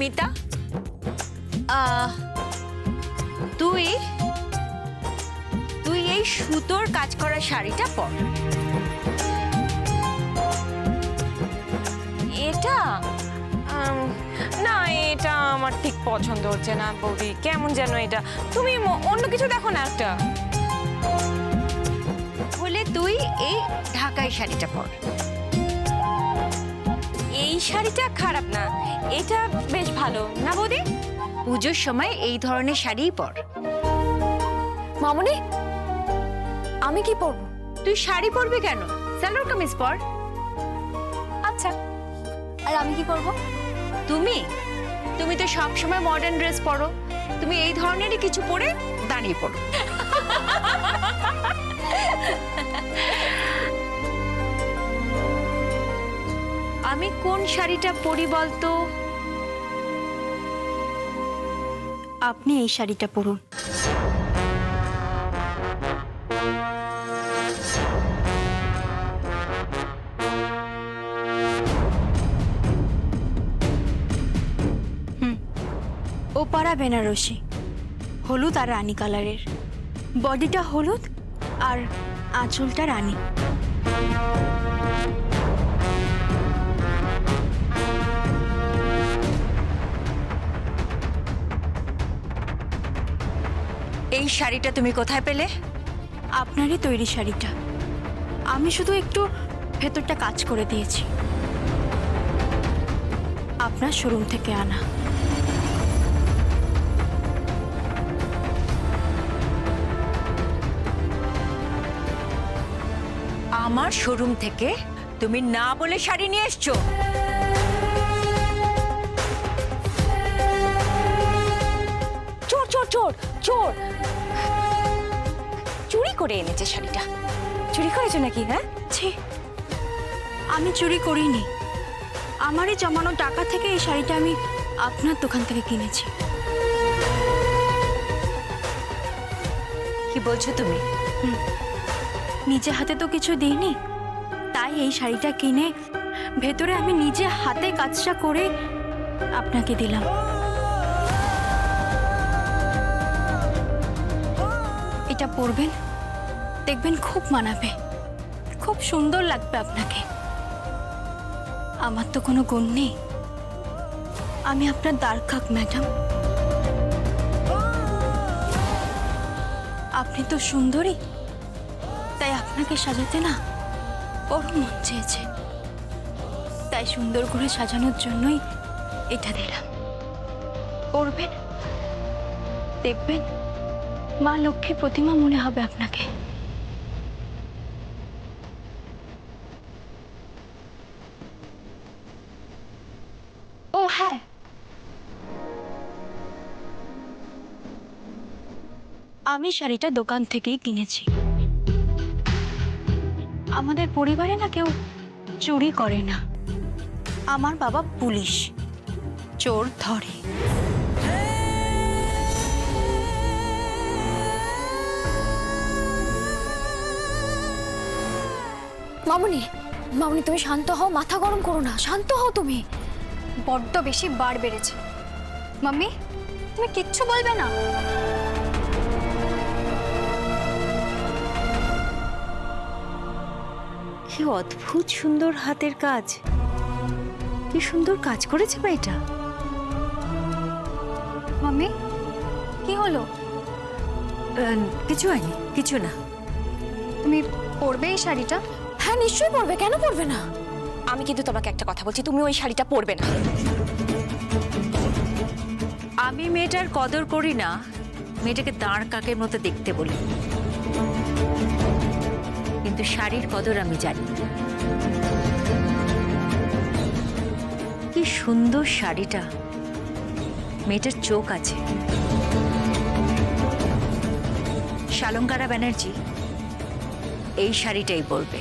মিতা, তুই তুই এই সুতোর কাজ করা শাড়িটা পর। এটা না, এটা আমার ঠিক পছন্দ হচ্ছে না বৌদি, কেমন যেন এটা। তুমি অন্য কিছু দেখো না একটা। হলে তুই এই ঢাকাই শাড়িটা পর। এই শাড়িটা খারাপ না, এটা বেশ ভালো না বৌদি? পুজোর সময় এই ধরনের শাড়িই পর। মামনি, আমি কি পরবো? তুই শাড়ি পরবি কেন? সালোয়ার কামিজ পর। আচ্ছা, আর আমি কি পরবো? তুমি তুমি তো সবসময় মডার্ন ড্রেস পরো, তুমি এই ধরনেরই কিছু পরে দাঁড়িয়ে পড়ো। আমি কোন শাড়িটা পরি বলতো? আপনি এই শাড়িটা পরুন। ওপাড়া বেনারসি, হলুদ আর রানী কালারের। বডিটা হলুদ আর আঁচলটা রানী। এই শাড়িটা তুমি কোথায় পেলে? আপনারই তৈরি শাড়িটা। আমি শুধু একটু ভেতরটা কাজ করে দিয়েছি। আপনার শোরুম থেকে আনা। আমার শোরুম থেকে তুমি না বলে শাড়ি নিয়ে এসছো? চোর চোর চোর চোর, চুরি করে এনেছে শাড়িটা। চুরি করেছো নাকি? হ্যাঁ, ছি, আমি চুরি করিনি। আমারই জমানো টাকা থেকে এই শাড়িটা আমি আপনার দোকান থেকে কিনেছি। কি বলছো তুমি? নিজে হাতে তো কিছু দিইনি, তাই এই শাড়িটা কিনে ভেতরে আমি নিজে হাতে কাজটা করে আপনাকে দিলাম। এটা পরবেন, দেখবেন খুব মানাবে, খুব সুন্দর লাগবে আপনাকে। আমার তো কোনো গুণ নেই, আমি আপনার দ্বারকাক ম্যাডাম। আপনি তো সুন্দরী, তাই আপনাকে সাজাতে না বড় মন চেয়েছে, তাই সুন্দর করে সাজানোর জন্যই এটা দিলাম। পরবেন, দেখবেন মা লক্ষ্মীর প্রতিমা মনে হবে আপনাকে। ও হ্যাঁ, আমি শাড়িটা দোকান থেকেই কিনেছি। আমাদের পরিবারে না কেউ চুরি করে না। আমার বাবা পুলিশ, চোর ধরে। মামুনি, মামুনি তুমি শান্ত হও, মাথা গরম করো না, শান্ত হও তুমি। বড্ড বেশি বার বেড়েছে। মাম্মি, তুমি কিচ্ছু বলবে না? কি অদ্ভুত সুন্দর হাতের কাজ, কি সুন্দর কাজ করেছে মেয়েটা। মাম্মি, কি হলো? কিছু হয়নি, কিছু না। তুমি পরবে এই শাড়িটা? হ্যাঁ নিশ্চয়ই পরবে, কেন পরবে না? আমি কিন্তু তোমাকে একটা কথা বলছি, তুমি ওই শাড়িটা পরবে না। আমি মেয়েটার কদর করি না, মেয়েটাকে দাঁড় কাকের মতো দেখতে বলি, কিন্তু শাড়ির কদর আমি জানি। কি সুন্দর শাড়িটা, মেয়েটার চোখ আছে। শালঙ্কারা ব্যানার্জি এই শাড়িটাই পরবে।